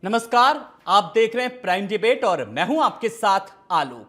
नमस्कार, आप देख रहे हैं प्राइम डिबेट और मैं हूं आपके साथ आलोक।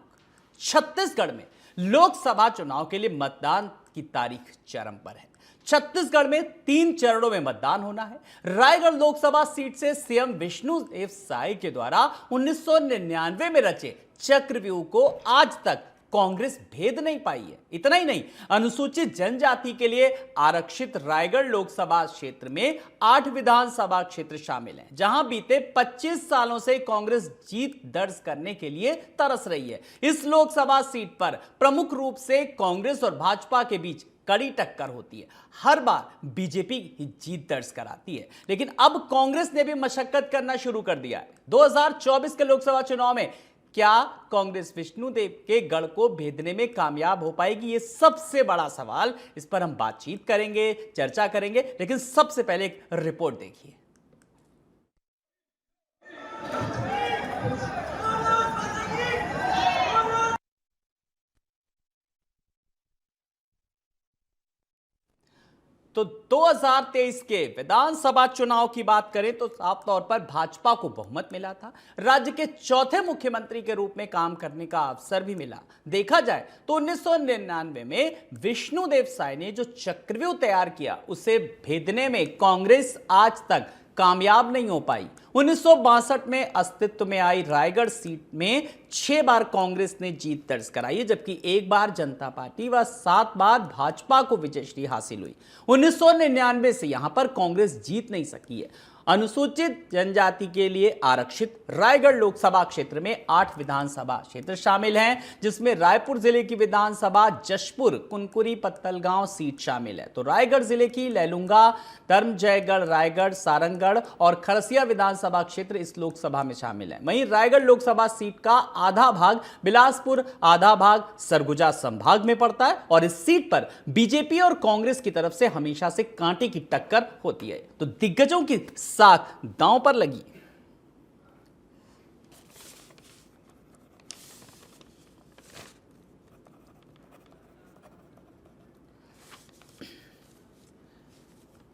छत्तीसगढ़ में लोकसभा चुनाव के लिए मतदान की तारीख चरम पर है। छत्तीसगढ़ में 3 चरणों में मतदान होना है। रायगढ़ लोकसभा सीट से सीएम विष्णुदेव साय के द्वारा 1999 में रचे चक्रव्यूह को आज तक कांग्रेस भेद नहीं पाई है। इतना ही नहीं, अनुसूचित जनजाति के लिए आरक्षित रायगढ़ लोकसभा क्षेत्र में 8 विधानसभा क्षेत्र शामिल हैं, जहां बीते 25 सालों से कांग्रेस जीत दर्ज करने के लिए तरस रही है। इस लोकसभा सीट पर प्रमुख रूप से कांग्रेस और भाजपा के बीच कड़ी टक्कर होती है। हर बार बीजेपी ही जीत दर्ज कराती है, लेकिन अब कांग्रेस ने भी मशक्कत करना शुरू कर दिया है। 2024 के लोकसभा चुनाव में क्या कांग्रेस विष्णुदेव के गढ़ को भेदने में कामयाब हो पाएगी? ये सबसे बड़ा सवाल। इस पर हम बातचीत करेंगे, चर्चा करेंगे, लेकिन सबसे पहले एक रिपोर्ट देखिए। तो 2023 के विधानसभा चुनाव की बात करें तो साफ तौर पर भाजपा को बहुमत मिला था। राज्य के चौथे मुख्यमंत्री के रूप में काम करने का अवसर भी मिला। देखा जाए तो 1999 में विष्णुदेव साय ने जो चक्रव्यूह तैयार किया, उसे भेदने में कांग्रेस आज तक कामयाब नहीं हो पाई। 1962 में अस्तित्व में आई रायगढ़ सीट में 6 बार कांग्रेस ने जीत दर्ज कराई है, जबकि 1 बार जनता पार्टी व 7 बार भाजपा को विजयश्री हासिल हुई। 1999 से यहां पर कांग्रेस जीत नहीं सकी है। अनुसूचित जनजाति के लिए आरक्षित रायगढ़ लोकसभा क्षेत्र में 8 विधानसभा क्षेत्र शामिल हैं, जिसमें रायपुर जिले की विधानसभा जशपुर कुनकुरी पत्तलगांव सीट शामिल है। तो रायगढ़ जिले की लैलूंगा, धर्मजयगढ़, रायगढ़, सारंगढ़ और खरसिया विधानसभा क्षेत्र इस लोकसभा में शामिल है। वहीं रायगढ़ लोकसभा सीट का आधा भाग बिलासपुर, आधा भाग सरगुजा संभाग में पड़ता है और इस सीट पर बीजेपी और कांग्रेस की तरफ से हमेशा से कांटे की टक्कर होती है। तो दिग्गजों की साख दांव पर लगी।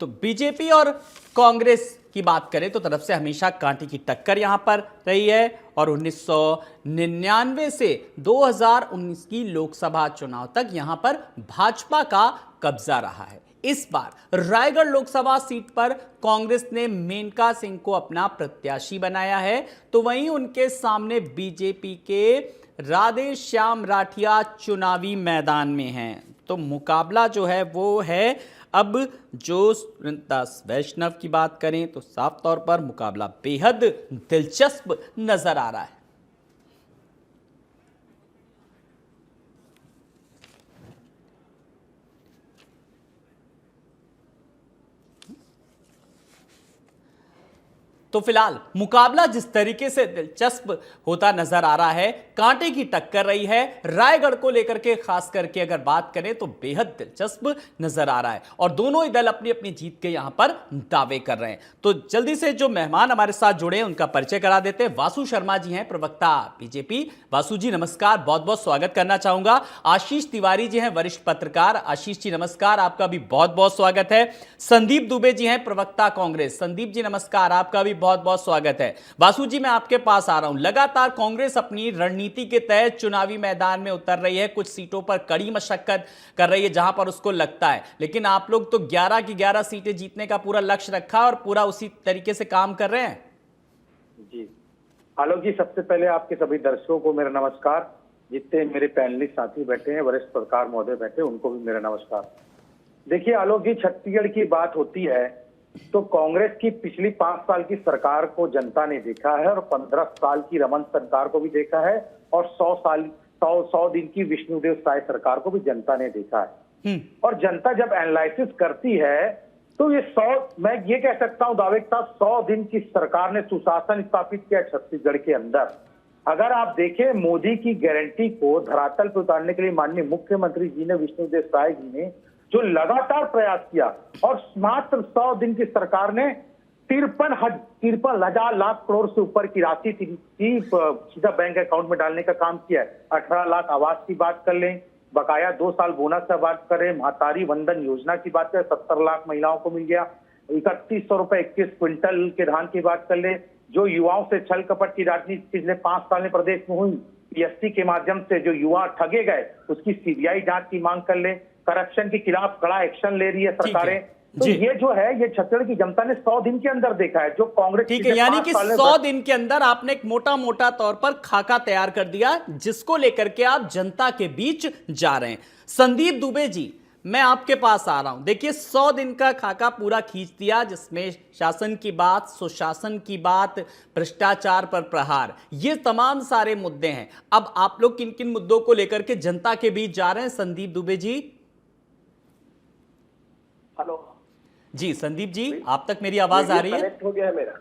तो बीजेपी और कांग्रेस की बात करें तो तरफ से हमेशा कांटे की टक्कर यहां पर रही है और 1999 से 2019 की लोकसभा चुनाव तक यहां पर भाजपा का कब्जा रहा है। इस बार रायगढ़ लोकसभा सीट पर कांग्रेस ने मेनका सिंह को अपना प्रत्याशी बनाया है, तो वहीं उनके सामने बीजेपी के राधे श्याम राठिया चुनावी मैदान में हैं। तो मुकाबला जो है वो है, अब जो दास वैष्णव की बात करें तो साफ तौर पर मुकाबला बेहद दिलचस्प नजर आ रहा है। तो फिलहाल मुकाबला जिस तरीके से दिलचस्प होता नजर आ रहा है, कांटे की टक्कर रही है। रायगढ़ को लेकर के खास करके अगर बात करें तो बेहद दिलचस्प नजर आ रहा है और दोनों ही दल अपनी अपनी जीत के यहां पर दावे कर रहे हैं। तो जल्दी से जो मेहमान हमारे साथ जुड़े हैं उनका परिचय करा देते हैं। वासु शर्मा जी हैं, प्रवक्ता बीजेपी। वासु जी नमस्कार, बहुत बहुत स्वागत करना चाहूंगा। आशीष तिवारी जी हैं, वरिष्ठ पत्रकार। आशीष जी नमस्कार, आपका भी बहुत बहुत स्वागत है। संदीप दुबे जी हैं, प्रवक्ता कांग्रेस। संदीप जी नमस्कार, आपका भी बहुत बहुत स्वागत है। वासु जी मैं आपके पास आ रहा हूं। लगातार कांग्रेस अपनी रणनीति के तहत चुनावी मैदान में उतर रही है, कुछ सीटों पर कड़ी मशक्कत कर रही है जहां पर उसको लगता है, लेकिन आप लोग तो 11 की 11 सीटें जीतने का पूरा लक्ष्य रखा और पूरा उसी तरीके से काम कर रहे हैं। जी आलोक जी, सबसे पहले आपके सभी दर्शकों को मेरा नमस्कार। जितने मेरे पैनलिस्ट साथी बैठे हैं, वरिष्ठ पत्रकार महोदय बैठे, उनको भी मेरा नमस्कार। देखिए आलोक जी, छत्तीसगढ़ की बात होती है तो कांग्रेस की पिछली 5 साल की सरकार को जनता ने देखा है और 15 साल की रमन सरकार को भी देखा है और 100 दिन की विष्णुदेव साय सरकार को भी जनता ने देखा है। और जनता जब एनालिसिस करती है तो ये 100, मैं ये कह सकता हूं दावे के साथ, 100 दिन की सरकार ने सुशासन स्थापित किया छत्तीसगढ़ के अंदर। अगर आप देखें, मोदी की गारंटी को धरातल पर उतारने के लिए माननीय मुख्यमंत्री जी ने, विष्णुदेव साय जी ने जो लगातार प्रयास किया और मात्र 100 दिन की सरकार ने 53 लाख करोड़ से ऊपर की राशि सीधा बैंक अकाउंट में डालने का काम किया है। 18 लाख आवास की बात कर लें, बकाया 2 साल बोनस की बात करें, महतारी वंदन योजना की बात करें, 70 लाख महिलाओं को मिल गया। 3100 रुपए 21 क्विंटल के धान की बात कर ले, जो युवाओं से छल कपट की राजनीति पिछले 5 साल में प्रदेश में हुई, पीएससी के माध्यम से जो युवा ठगे गए उसकी सीबीआई जांच की मांग कर ले, करप्शन के खिलाफ कड़ा एक्शन ले रही है सरकारें। तो जी। ये जो है ये छत्तीसगढ़ की जनता ने 100 दिन के अंदर देखा है। जो कांग्रेस ठीक है, पिछले यानी 5 कि साल में 100 दिन के अंदर आपने एक मोटा मोटा तौर पर खाका तैयार कर दिया, जिसको लेकर के आप जनता के बीच जा रहे हैं। संदीप दुबे जी, मैं आपके पास आ रहा हूं। देखिए, 100 दिन का खाका पूरा खींच दिया, जिसमें शासन की बात, सुशासन की बात, भ्रष्टाचार पर प्रहार, ये तमाम सारे मुद्दे हैं। अब आप लोग किन किन मुद्दों को लेकर के जनता के बीच जा रहे हैं, संदीप दुबे जी? हेलो जी संदीप जी, आप तक मेरी आवाज आ रही है? कनेक्ट हो गया है मेरा।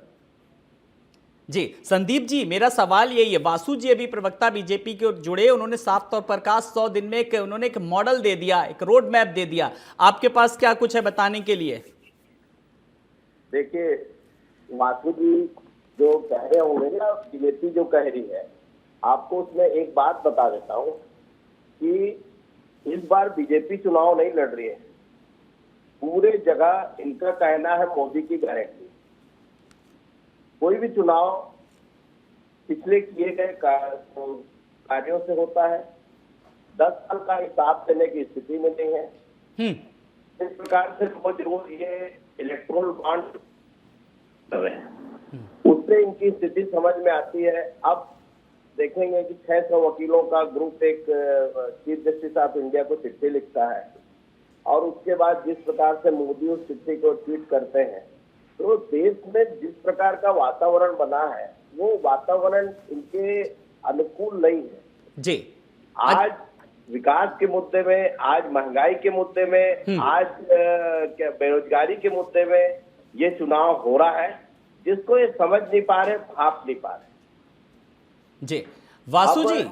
जी संदीप जी, मेरा सवाल यही है। वासु जी अभी प्रवक्ता बीजेपी के जुड़े, उन्होंने साफ तौर पर कहा 100 दिन में उन्होंने एक मॉडल दे दिया, एक रोड मैप दे दिया। आपके पास क्या कुछ है बताने के लिए? देखिए, वासु जी जो कह रहे होंगे ना, बीजेपी जो कह रही है, आपको उसमें एक बात बता देता हूं कि इस बार बीजेपी चुनाव नहीं लड़ रही है। पूरे जगह इनका कहना है मोदी की गारंटी। कोई भी चुनाव पिछले किए गए कार्यों से होता है। 10 साल का हिसाब देने की स्थिति में नहीं है। इस प्रकार से रोज रोज ये इलेक्ट्रोल बॉन्ड कर रहे हैं, उससे इनकी स्थिति समझ में आती है। अब देखेंगे कि 600 वकीलों का ग्रुप एक चीफ जस्टिस ऑफ इंडिया को चिट्ठी लिखता है, और उसके बाद जिस प्रकार से मोदी उस चिट्ठी को ट्वीट करते हैं, तो देश में जिस प्रकार का वातावरण बना है, वो वातावरण इनके अनुकूल नहीं है। जी, आज विकास के मुद्दे में, आज महंगाई के मुद्दे में, आज बेरोजगारी के मुद्दे में ये चुनाव हो रहा है, जिसको ये समझ नहीं पा रहे, भाप नहीं पा रहे। जी वासु जी,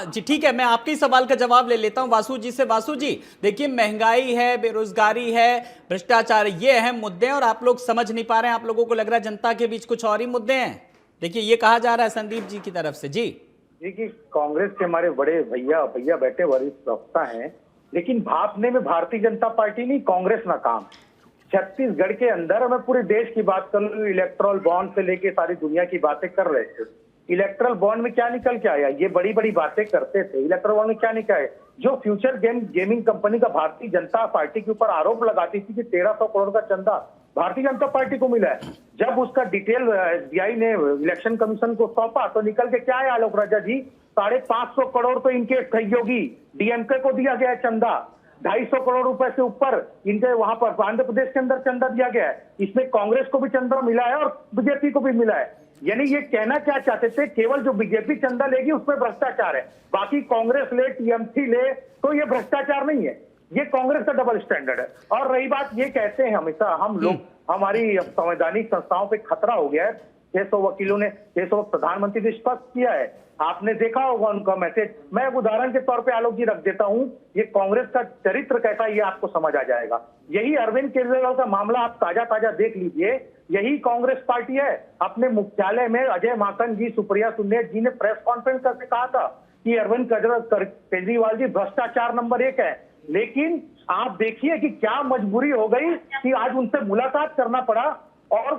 जी ठीक है, मैं आपके ही सवाल का जवाब ले लेता हूं वासु जी से। वासु जी, देखिए, महंगाई है, बेरोजगारी है, भ्रष्टाचार, ये अहम मुद्दे हैं और आप लोग समझ नहीं पा रहे हैं। आप लोगों को लग रहा है जनता के बीच कुछ और ही मुद्दे हैं। देखिए, ये कहा जा रहा है संदीप जी की तरफ से। जी कि कांग्रेस के हमारे बड़े भैया बैठे वरिष्ठ प्रवक्ता हैं, लेकिन भापने में भारतीय जनता पार्टी नहीं, कांग्रेस नाकाम। छत्तीसगढ़ के अंदर, मैं पूरे देश की बात कर लूं, इलेक्ट्रल बॉन्ड से लेके सारी दुनिया की बातें कर रहे थे। इलेक्ट्रल बॉन्ड में क्या निकल के आया? ये बड़ी बड़ी बातें करते थे। इलेक्ट्रल बॉन्ड में क्या निकला है? जो फ्यूचर गेमिंग कंपनी का भारतीय जनता पार्टी के ऊपर आरोप लगाती थी कि 1300 करोड़ का चंदा भारतीय जनता पार्टी को मिला है, जब उसका डिटेल एसबीआई ने इलेक्शन कमीशन को सौंपा, तो निकल के क्या है आलोक राजा जी? 550 करोड़ तो इनके सहयोगी डीएमके को दिया गया है चंदा। 250 करोड़ रुपए से ऊपर इनके वहां पर आंध्र प्रदेश के अंदर चंदा दिया गया है। इसमें कांग्रेस को भी चंदा मिला है और बीजेपी को भी मिला है। यानी ये कहना क्या चाहते थे? केवल जो बीजेपी चंदा लेगी उसमें भ्रष्टाचार है, बाकी कांग्रेस ले, टीएमसी ले, तो ये भ्रष्टाचार नहीं है। ये कांग्रेस का डबल स्टैंडर्ड है। और रही बात, ये कहते हैं हमेशा हम लोग, हमारी संवैधानिक संस्थाओं पे खतरा हो गया है। 600 वकीलों ने, 600 प्रधानमंत्री ने स्पष्ट किया है, आपने देखा होगा उनका मैसेज। मैं एक उदाहरण के तौर पे आलोक जी रख देता हूं, ये कांग्रेस का चरित्र कैसा, ये आपको समझ आ जाएगा। यही अरविंद केजरीवाल का मामला आप ताजा ताजा देख लीजिए। यही कांग्रेस पार्टी है, अपने मुख्यालय में अजय माकन जी, सुप्रिया सुले जी ने प्रेस कॉन्फ्रेंस करके कहा था कि अरविंद केजरीवाल जी भ्रष्टाचार नंबर 1 है। लेकिन आप देखिए कि क्या मजबूरी हो गई कि आज उनसे मुलाकात करना पड़ा और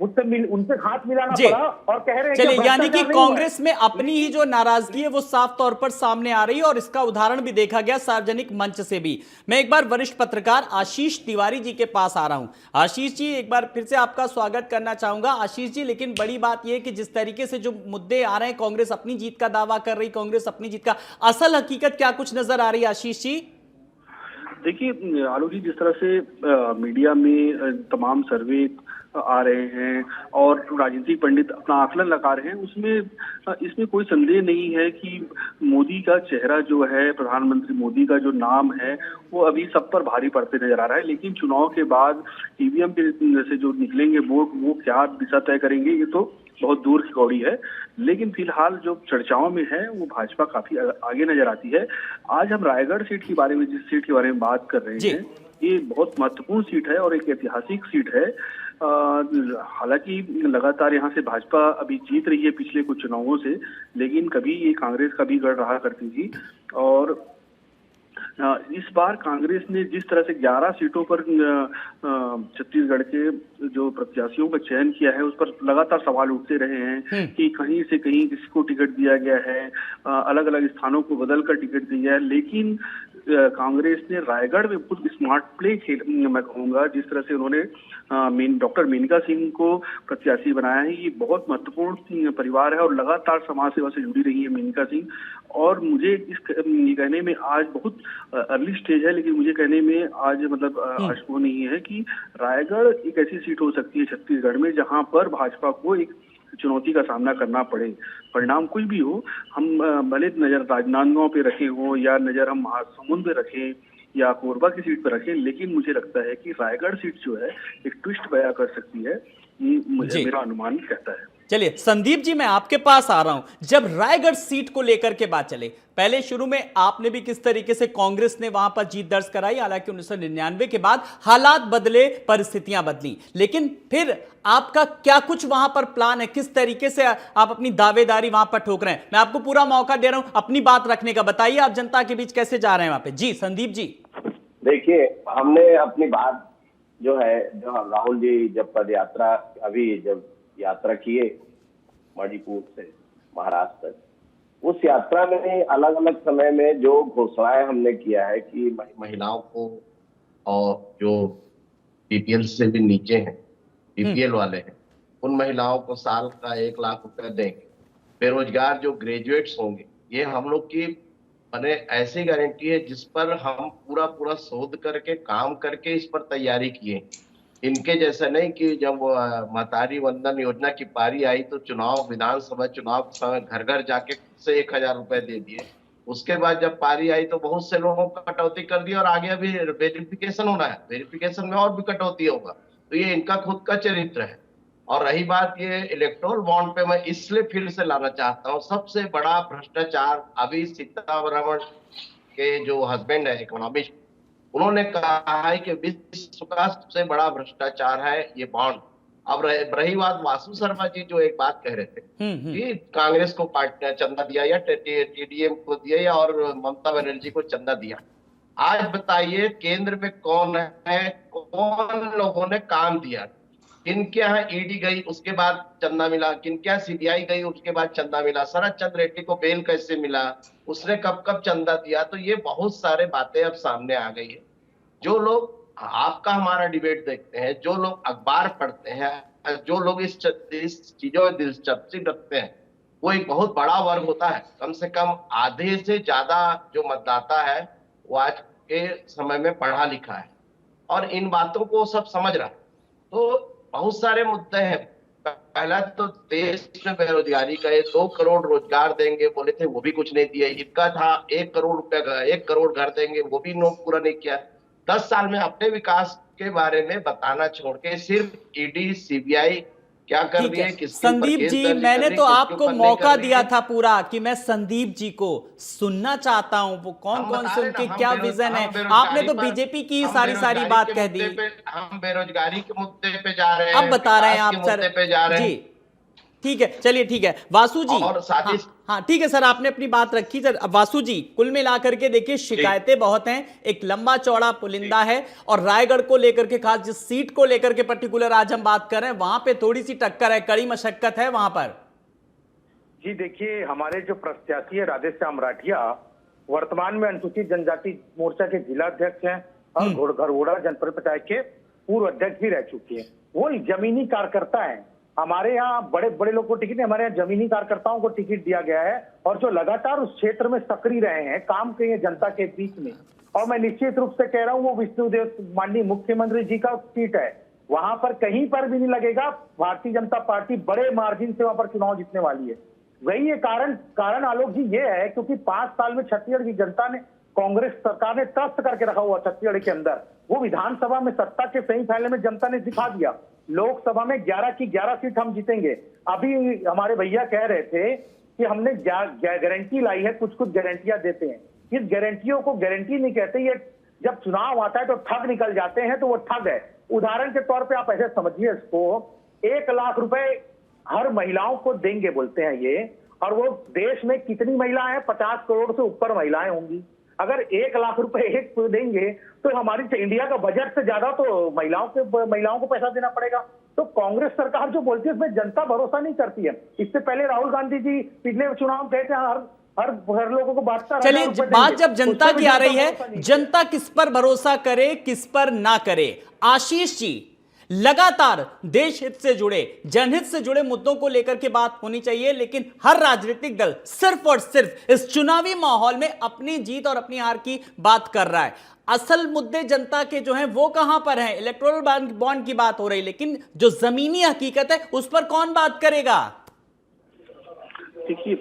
उनसे हाथ मिलाना पड़ा और कह रहे हैं। चलिए, यानी कि कांग्रेस में अपनी ही जो नाराजगी है वो साफ तौर पर सामने आ रही है, और इसका उदाहरण भी देखा गया सार्वजनिक मंच से भी। मैं एक बार वरिष्ठ पत्रकार आशीष तिवारी जी के पास आ रहा हूं। आशीष जी, एक बार फिर से आपका स्वागत करना चाहूंगा। आशीष जी, लेकिन बड़ी बात यह है कि जिस तरीके से जो मुद्दे आ रहे हैं, कांग्रेस अपनी जीत का दावा कर रही, कांग्रेस अपनी जीत का, असल हकीकत क्या कुछ नजर आ रही है आशीष जी? देखिए आलोक जी, जिस तरह से मीडिया में तमाम सर्वे आ रहे हैं और राजनीतिक पंडित अपना आकलन लगा रहे हैं, उसमें इसमें कोई संदेह नहीं है कि मोदी का चेहरा जो है, प्रधानमंत्री मोदी का जो नाम है, वो अभी सब पर भारी पड़ते नजर आ रहा है। लेकिन चुनाव के बाद ईवीएम के से जो निकलेंगे वोट, वो क्या दिशा तय करेंगे, ये तो बहुत दूर की कौड़ी है। लेकिन फिलहाल जो चर्चाओं में है वो भाजपा काफी आगे नजर आती है। आज हम रायगढ़ सीट के बारे में, जिस सीट के बारे में बात कर रहे हैं, ये बहुत महत्वपूर्ण सीट है और एक ऐतिहासिक सीट है। हालांकि लगातार यहाँ से भाजपा अभी जीत रही है पिछले कुछ चुनावों से, लेकिन कभी ये कांग्रेस का भी गढ़ रहा करती थी। और इस बार कांग्रेस ने जिस तरह से 11 सीटों पर छत्तीसगढ़ के जो प्रत्याशियों का चयन किया है उस पर लगातार सवाल उठते रहे हैं कि कहीं से कहीं किसी को टिकट दिया गया है, अलग अलग स्थानों को बदल कर टिकट दिया है। लेकिन कांग्रेस ने रायगढ़ में बहुत स्मार्ट प्ले खेल, मैं कहूंगा, जिस तरह से उन्होंने डॉक्टर मेनका सिंह को प्रत्याशी बनाया है। ये बहुत महत्वपूर्ण परिवार है और लगातार समाज सेवा से जुड़ी रही है मेनका सिंह। और मुझे ये कहने में आज बहुत अर्ली स्टेज है, लेकिन मुझे कहने में आज मतलब आज वो नहीं है कि रायगढ़ एक ऐसी सीट हो सकती है छत्तीसगढ़ में जहां पर भाजपा को एक चुनौती का सामना करना पड़े। परिणाम कोई भी हो, हम भले नजर राजनांदगांव पे रखे हो या नजर हम महासमुंद पे रखें या कोरबा की सीट पर रखें, लेकिन मुझे लगता है कि रायगढ़ सीट जो है एक ट्विस्ट बयां कर सकती है, ये मुझे मेरा अनुमान कहता है। चलिए संदीप जी, मैं आपके पास आ रहा हूं। जब रायगढ़ सीट को लेकर के बात चले, पहले शुरू में आपने भी किस तरीके से कांग्रेस ने वहां पर जीत दर्ज कराई, हालांकि 1999 के बाद हालात बदले, परिस्थितियां बदली, लेकिन फिर आपका क्या कुछ वहां पर प्लान है? किस तरीके से आप अपनी दावेदारी वहां पर ठोक रहे हैं? मैं आपको पूरा मौका दे रहा हूं अपनी बात रखने का। बताइए आप जनता के बीच कैसे जा रहे हैं वहां पे। जी संदीप जी। देखिए, हमने अपनी बात जो है, जो राहुल जी जब पदयात्रा जब यात्रा किए मणिपुर से महाराष्ट्र तक, उस यात्रा में अलग अलग समय में जो घोषणाएं हमने किया है कि महिलाओं को और जो बीपीएल से भी नीचे हैं, बीपीएल वाले हैं, उन महिलाओं को साल का 1 लाख रुपए देंगे। बेरोजगार जो ग्रेजुएट्स होंगे, ये हम लोग की मैंने ऐसी गारंटी है जिस पर हम पूरा शोध करके काम करके इस पर तैयारी किए। इनके जैसा नहीं कि जब महतारी वंदन योजना की पारी आई तो विधानसभा चुनाव के समय घर घर जाके से 1000 रुपए दे दिए। उसके बाद जब पारी आई तो बहुत से लोगों को कटौती कर दी और आगे अभी वेरिफिकेशन होना है, वेरिफिकेशन में और भी कटौती होगा। तो ये इनका खुद का चरित्र है। और रही बात ये इलेक्टोरल बॉन्ड पे, मैं इसलिए फिर से लाना चाहता हूँ, सबसे बड़ा भ्रष्टाचार अभी सीतारमण के जो हस्बैंड है इकोनॉमिस्ट, उन्होंने कहा है कि विश्व का सबसे बड़ा भ्रष्टाचार है ये बॉन्ड। अब रही बात वासु शर्मा जी जो एक बात कह रहे थे कि कांग्रेस को पार्टी चंदा दिया या टीडीएम को दिया या और ममता बनर्जी को चंदा दिया। आज बताइए केंद्र में कौन है, कौन लोगों ने काम दिया? किनके यहाँ ईडी गई उसके बाद चंदा मिला, किनके यहाँ सीबीआई गई उसके बाद चंदा मिला, शरद चंद्र रेड्डी को बेल कैसे मिला, उसने कब कब चंदा दिया? तो ये बहुत सारे बातें अब सामने आ गई है। जो लोग आपका हमारा डिबेट देखते हैं, जो लोग अखबार पढ़ते हैं, जो लोग इस चीजों में दिलचस्पी रखते हैं, वो एक बहुत बड़ा वर्ग होता है। कम से कम आधे से ज्यादा जो मतदाता है वो आज के समय में पढ़ा लिखा है और इन बातों को सब समझ रहा है। तो बहुत सारे मुद्दे हैं। पहला तो देश में बेरोजगारी का 2 करोड़ रोजगार देंगे बोले थे, वो भी कुछ नहीं दिया। इनका था 1 करोड़ रुपया का 1 करोड़ घर देंगे, वो भी पूरा नहीं किया। 10 साल में अपने विकास के बारे में बताना छोड़ के सिर्फ ईडी सीबीआई क्या कर रही है, किसके ऊपर संदीप केस जी, दर्ज मैंने कर तो रही है, आपको मौका दिया था पूरा कि मैं संदीप जी को सुनना चाहता हूं, वो कौन कौन से उनके क्या विजन है। आपने तो बीजेपी की सारी बात कह दी। हम बेरोजगारी के मुद्दे पे जा रहे हैं, अब बता रहे हैं आप सर मुद्दे पे जा रहे हैं। जी ठीक है, चलिए ठीक है वासु जी। और साथ ही हाँ ठीक है सर, आपने अपनी बात रखी सर। अब वासु जी, कुल मिलाकर के देखिए शिकायतें बहुत हैं, एक लंबा चौड़ा पुलिंदा है और रायगढ़ को लेकर के, खास जिस सीट को लेकर के पर्टिकुलर आज हम बात कर रहे हैं, वहां पे थोड़ी सी टक्कर है, कड़ी मशक्कत है वहां पर। जी देखिए, हमारे जो प्रत्याशी है राधेश्याम राठिया, वर्तमान में अनुसूचित जनजाति मोर्चा के जिला अध्यक्ष हैं और घरघोड़ा जनपद पंचायत के पूर्व अध्यक्ष भी रह चुके हैं। वो जमीनी कार्यकर्ता है। हमारे यहाँ बड़े बड़े लोग को टिकट नहीं, हमारे यहाँ जमीनी कार्यकर्ताओं को टिकट दिया गया है और जो लगातार उस क्षेत्र में सक्रिय रहे हैं, काम किए जनता के बीच में। और मैं निश्चित रूप से कह रहा हूँ, वो विष्णुदेव माननीय मुख्यमंत्री जी का सीट है, वहां पर कहीं पर भी नहीं लगेगा। भारतीय जनता पार्टी बड़े मार्जिन से वहां पर चुनाव जीतने वाली है। वही ये कारण आलोक जी ये है क्योंकि 5 साल में छत्तीसगढ़ की जनता ने, कांग्रेस सरकार ने त्रस्त करके रखा हुआ छत्तीसगढ़ के अंदर। वो विधानसभा में सत्ता के सही फैसले में जनता ने दिखा दिया। लोकसभा में 11 की 11 सीट हम जीतेंगे। अभी हमारे भैया कह रहे थे कि हमने गारंटी लाई है, कुछ गारंटियां देते हैं। इस गारंटियों को गारंटी नहीं कहते, ये जब चुनाव आता है तो ठग निकल जाते हैं, तो वो ठग है। उदाहरण के तौर पे आप ऐसे समझिए इसको, 1 लाख रुपए हर महिलाओं को देंगे बोलते हैं ये, और वो देश में कितनी महिलाएं हैं? 50 करोड़ से ऊपर महिलाएं होंगी। अगर 1 लाख रुपए एक को देंगे तो हमारी इंडिया का बजट से ज्यादा तो महिलाओं को पैसा देना पड़ेगा। तो कांग्रेस सरकार जो बोलती है उसमें जनता भरोसा नहीं करती है। इससे पहले राहुल गांधी जी पिछले चुनाव में कहते हैं हर लोगों को 72,000 चलिए, रुपए बात देंगे। जब जनता उससे भी की आ रही भरोसा नहीं है, जनता किस पर भरोसा करे किस पर ना करे। आशीष जी, लगातार देश हित से जुड़े, जनहित से जुड़े मुद्दों को लेकर के बात होनी चाहिए, लेकिन हर राजनीतिक दल सिर्फ और सिर्फ इस चुनावी माहौल में अपनी जीत और अपनी हार की बात कर रहा है। असल मुद्दे जनता के जो हैं वो कहां पर हैं? इलेक्टोरल बॉन्ड की बात हो रही, लेकिन जो जमीनी हकीकत है उस पर कौन बात करेगा? देखिए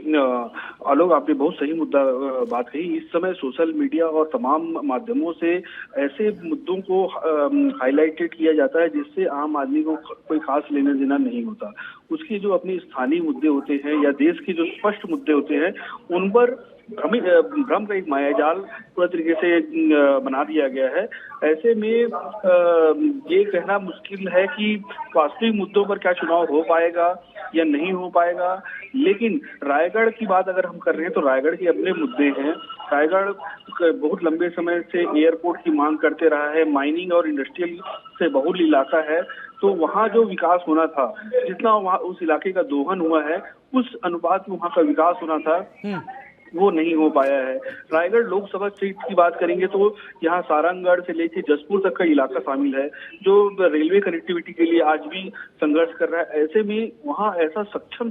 आलोक, आपने बहुत सही मुद्दा बात कही। इस समय सोशल मीडिया और तमाम माध्यमों से ऐसे मुद्दों को हाईलाइटेड किया जाता है जिससे आम आदमी को कोई खास लेना देना नहीं होता। उसके जो अपने स्थानीय मुद्दे होते हैं या देश के जो स्पष्ट मुद्दे होते हैं उन पर भ्रम का एक मायाजाल पूरा तरीके से बना दिया गया है। ऐसे में ये कहना मुश्किल है कि वास्तविक मुद्दों पर क्या चुनाव हो पाएगा या नहीं हो पाएगा। लेकिन रायगढ़ की बात अगर हम कर रहे हैं तो रायगढ़ के अपने मुद्दे हैं। रायगढ़ बहुत लंबे समय से एयरपोर्ट की मांग करते रहा है, माइनिंग और इंडस्ट्रियल से बहुल इलाका है, तो वहाँ जो विकास होना था, जितना वहाँ उस इलाके का दोहन हुआ है उस अनुपात में वहाँ का विकास होना था वो नहीं हो पाया है। रायगढ़ लोकसभा सीट की बात करेंगे तो यहाँ सारंगगढ़ से लेकर जसपुर तक का इलाका शामिल है जो रेलवे कनेक्टिविटी के लिए आज भी संघर्ष कर रहा है। ऐसे में वहाँ ऐसा सक्षम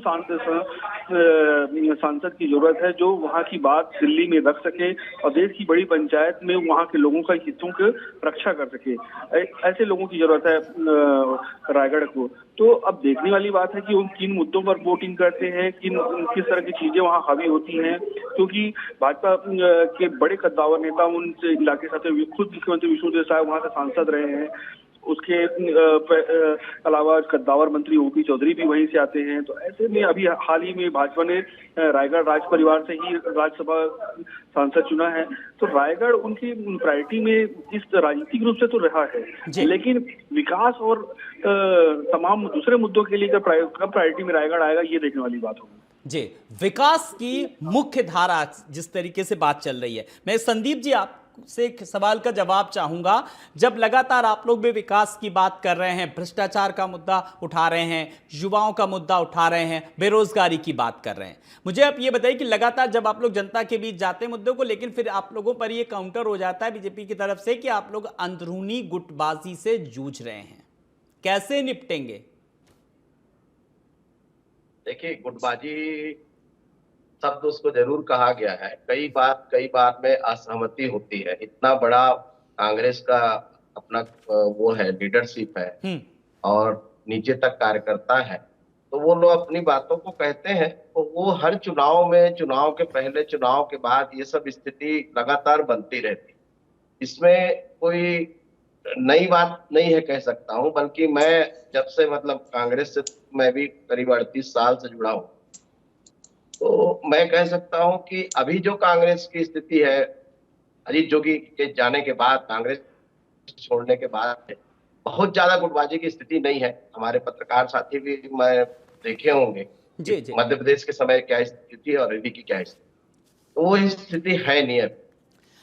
सांसद की जरूरत है जो वहाँ की बात दिल्ली में रख सके और देश की बड़ी पंचायत में वहाँ के लोगों का हितों की रक्षा कर सके। ऐसे लोगों की जरूरत है रायगढ़ को। तो अब देखने वाली बात है कि उन किन मुद्दों पर वोटिंग करते हैं, किस तरह की चीजें वहाँ हावी होती हैं, क्योंकि भाजपा के बड़े कद्दावर नेता उन इलाके से खुद मुख्यमंत्री विष्णुदेव साय वहाँ से सांसद रहे हैं। उसके अलावा कद्दावर मंत्री ओपी चौधरी भी वहीं से आते हैं। तो ऐसे में अभी हाल ही में भाजपा ने रायगढ़ राज परिवार से ही राज्यसभा सांसद चुना है। तो रायगढ़ उनकी प्रायोरिटी में इस राजनीतिक रूप से तो रहा है, लेकिन विकास और तमाम दूसरे मुद्दों के लिए कब प्रायोरिटी में रायगढ़ आएगा ये देखने वाली बात होगी। जी, विकास की मुख्य धारा जिस तरीके से बात चल रही है, मैं संदीप जी आपसे एक सवाल का जवाब चाहूंगा। जब लगातार आप लोग भी विकास की बात कर रहे हैं, भ्रष्टाचार का मुद्दा उठा रहे हैं, युवाओं का मुद्दा उठा रहे हैं, बेरोजगारी की बात कर रहे हैं, मुझे आप ये बताइए कि लगातार जब आप लोग जनता के बीच जाते हैं मुद्दों को, लेकिन फिर आप लोगों पर ये काउंटर हो जाता है बीजेपी की तरफ से कि आप लोग अंदरूनी गुटबाजी से जूझ रहे हैं, कैसे निपटेंगे? देखिए, गुटबाजी शब्द उसको जरूर कहा गया है। कई बार में असहमति होती है। इतना बड़ा कांग्रेस का अपना वो है, लीडरशिप है और नीचे तक कार्यकर्ता है, तो वो लोग अपनी बातों को कहते हैं। तो वो हर चुनाव में, चुनाव के पहले, चुनाव के बाद ये सब स्थिति लगातार बनती रहती। इसमें कोई नई बात नहीं है कह सकता हूं, बल्कि मैं जब से कांग्रेस से मैं भी करीब 38 साल से जुड़ा हूं, तो मैं कह सकता हूं कि अभी जो कांग्रेस की स्थिति है, अजीत जोगी के जाने के बाद, कांग्रेस छोड़ने के बाद, बहुत ज्यादा गुटबाजी की स्थिति नहीं है। हमारे पत्रकार साथी भी मैं देखे होंगे मध्य प्रदेश के समय क्या स्थिति है और रेड्डी की क्या स्थिति, तो वो स्थिति है नहीं है।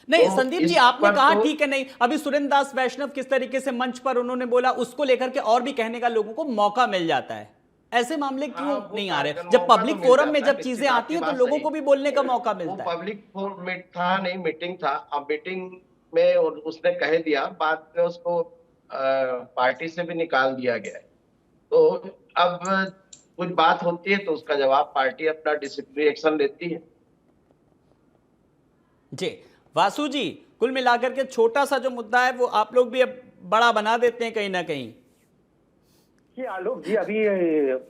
नहीं तो संदीप जी, आपने कहा ठीक है, नहीं अभी सुरेंद्र दास वैष्णव किस तरीके से मंच पर उन्होंने बोला, उसको लेकर के और भी कहने का लोगों को मौका मिल जाता है। ऐसे मामले क्यों नहीं आ रहे? जब पब्लिक फोरम में जब चीजें आती हैं तो लोगों को भी बोलने का मौका मिलता है। पब्लिक फोरम में था नहीं, मीटिंग था। अब मीटिंग में उसने कह दिया, बाद में उसको पार्टी से भी निकाल दिया गया है। तो अब कुछ बात होती है तो उसका जवाब पार्टी अपना डिसिप्लिनरी एक्शन लेती है। जी वासु जी, कुल मिलाकर के छोटा सा जो मुद्दा है वो आप लोग भी अब बड़ा बना देते हैं कहीं ना कहीं। ये आलोक जी, अभी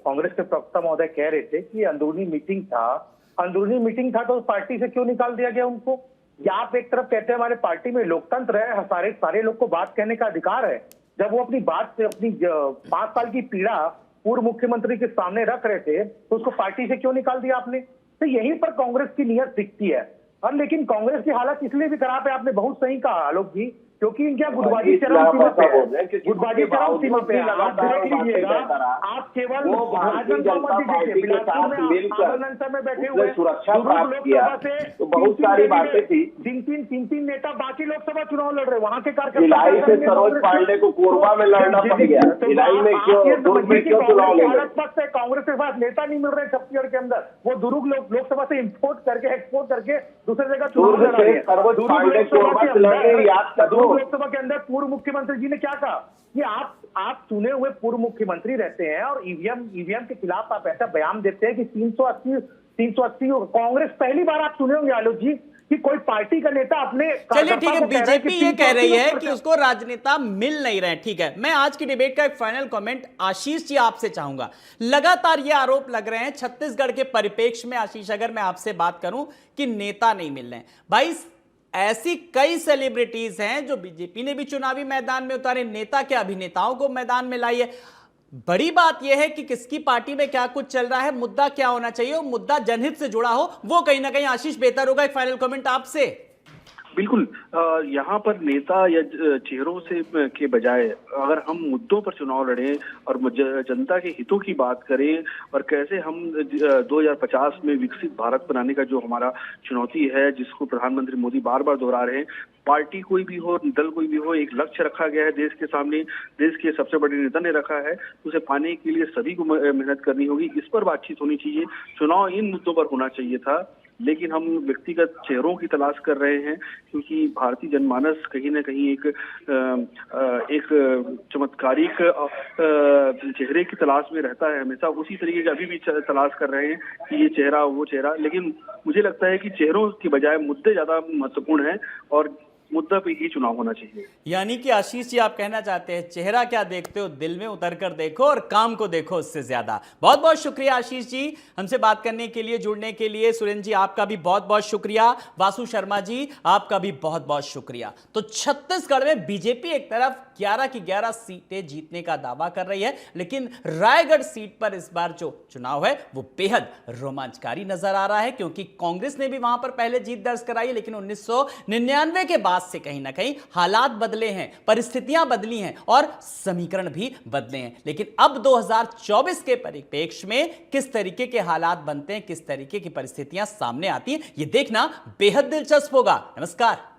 कांग्रेस के प्रवक्ता महोदय कह रहे थे कि अंदरूनी मीटिंग था तो पार्टी से क्यों निकाल दिया गया उनको? या आप एक तरफ कहते हैं हमारे पार्टी में लोकतंत्र है, सारे लोग को बात कहने का अधिकार है। जब वो अपनी बात से, अपनी 5 साल की पीड़ा पूर्व मुख्यमंत्री के सामने रख रहे थे तो उसको पार्टी से क्यों निकाल दिया आपने? तो यहीं पर कांग्रेस की नीयत दिखती है। और लेकिन कांग्रेस की हालत इसलिए भी खराब है, आपने बहुत सही कहा आलोक जी, क्योंकि इनका गुटबाजी इस चरम सीमा पे बोल रहे हैं है, क्योंकि गुटबाजी उसके चरम सीमा पे है। आप लगातार देख लीजिएगा, बातें करता रहा। आप केवल वो भारतीय राजनांदगांव जनता में पार्टी के बिलासपुर साथ में मिलकर आनंद में बैठे उसने हुए सुरक्षा दुर्ग प्राप्त किया। लोकसभा से तो बहुत सारी बातें थी। तीन नेता बाकी लोकसभा चुनाव लड़ रहे, वहां के भिलाई से सरोज पांडे को कोरबा में लड़ना पड़ गया। भिलाई में क्यों, दुर्ग में क्यों चुनाव नहीं लड़े? कांग्रेस के पास नेता नहीं मिल रहे छत्तीसगढ़ के अंदर, वो दुर्ग लोकसभा से इंपोर्ट करके एक्सपोर्ट करके दूसरे जगह चुनाव लड़ा रहे हैं। सरोज पांडे कोरबा से लड़ रहे, याद कर लो। लोकसभा के अंदर पूर्व मुख्यमंत्री जी ने क्या कहा कि आप चुने हुए पूर्व मुख्यमंत्री रहते हैं और ईवीएम के खिलाफ आप ऐसा बयान देते हैं कि 380 कांग्रेस पहली बार आप चुने होंगे आलोक जी कि कोई पार्टी का नेता अपने। चलिए ठीक है, बीजेपी ये कह रही है कि 380 उसको राजनेता मिल नहीं रहे। ठीक है, मैं आज की डिबेट का एक फाइनल कमेंट आशीष जी आपसे चाहूंगा। लगातार ये आरोप लग रहे हैं छत्तीसगढ़ के परिप्रेक्ष्य में, आशीष अगर मैं आपसे बात करूं कि नेता नहीं मिल रहे हैं, भाई ऐसी कई सेलिब्रिटीज हैं जो बीजेपी ने भी चुनावी मैदान में उतारे, नेता के अभिनेताओं को मैदान में लाई है। बड़ी बात यह है कि किसकी पार्टी में क्या कुछ चल रहा है, मुद्दा क्या होना चाहिए, मुद्दा जनहित से जुड़ा हो, वो कहीं ना कहीं आशीष बेहतर होगा। एक फाइनल कमेंट आपसे। बिल्कुल, यहाँ पर नेता या चेहरों से के बजाय अगर हम मुद्दों पर चुनाव लड़ें और जनता के हितों की बात करें और कैसे हम 2050 में विकसित भारत बनाने का जो हमारा चुनौती है, जिसको प्रधानमंत्री मोदी बार बार दोहरा रहे हैं, पार्टी कोई भी हो, दल कोई भी हो, एक लक्ष्य रखा गया है देश के सामने, देश के सबसे बड़े नेता ने रखा है, उसे पाने के लिए सभी को मेहनत करनी होगी। इस पर बातचीत होनी चाहिए, चुनाव इन मुद्दों पर होना चाहिए था, लेकिन हम व्यक्तिगत चेहरों की तलाश कर रहे हैं क्योंकि भारतीय जनमानस कहीं ना कहीं एक चमत्कारिक चेहरे की तलाश में रहता है हमेशा। उसी तरीके का अभी भी तलाश कर रहे हैं कि ये चेहरा वो चेहरा, लेकिन मुझे लगता है कि चेहरों की बजाय मुद्दे ज्यादा महत्वपूर्ण हैं और मुद्दा पे ही चुनाव होना चाहिए। यानी कि आशीष जी आप कहना चाहते हैं चेहरा क्या देखते हो, दिल में उतर कर देखो और काम को देखो उससे ज्यादा। बहुत बहुत शुक्रिया आशीष जी हमसे बात करने के लिए, जुड़ने के लिए। सुरेंद्र जी आपका भी बहुत बहुत शुक्रिया। वासु शर्मा जी आपका भी बहुत बहुत शुक्रिया। तो छत्तीसगढ़ में बीजेपी एक तरफ 11 की 11 सीटें जीतने का दावा कर रही है, लेकिन रायगढ़ सीट पर इस बार जो चुनाव है वो बेहद रोमांचकारी नजर आ रहा है, क्योंकि कांग्रेस ने भी वहां पर पहले जीत दर्ज कराई है, लेकिन 1999 के बाद से कहीं ना कहीं हालात बदले हैं, परिस्थितियां बदली हैं और समीकरण भी बदले हैं। लेकिन अब 2024 के परिप्रेक्ष्य में किस तरीके के हालात बनते हैं, किस तरीके की परिस्थितियां सामने आती हैं, यह देखना बेहद दिलचस्प होगा। नमस्कार।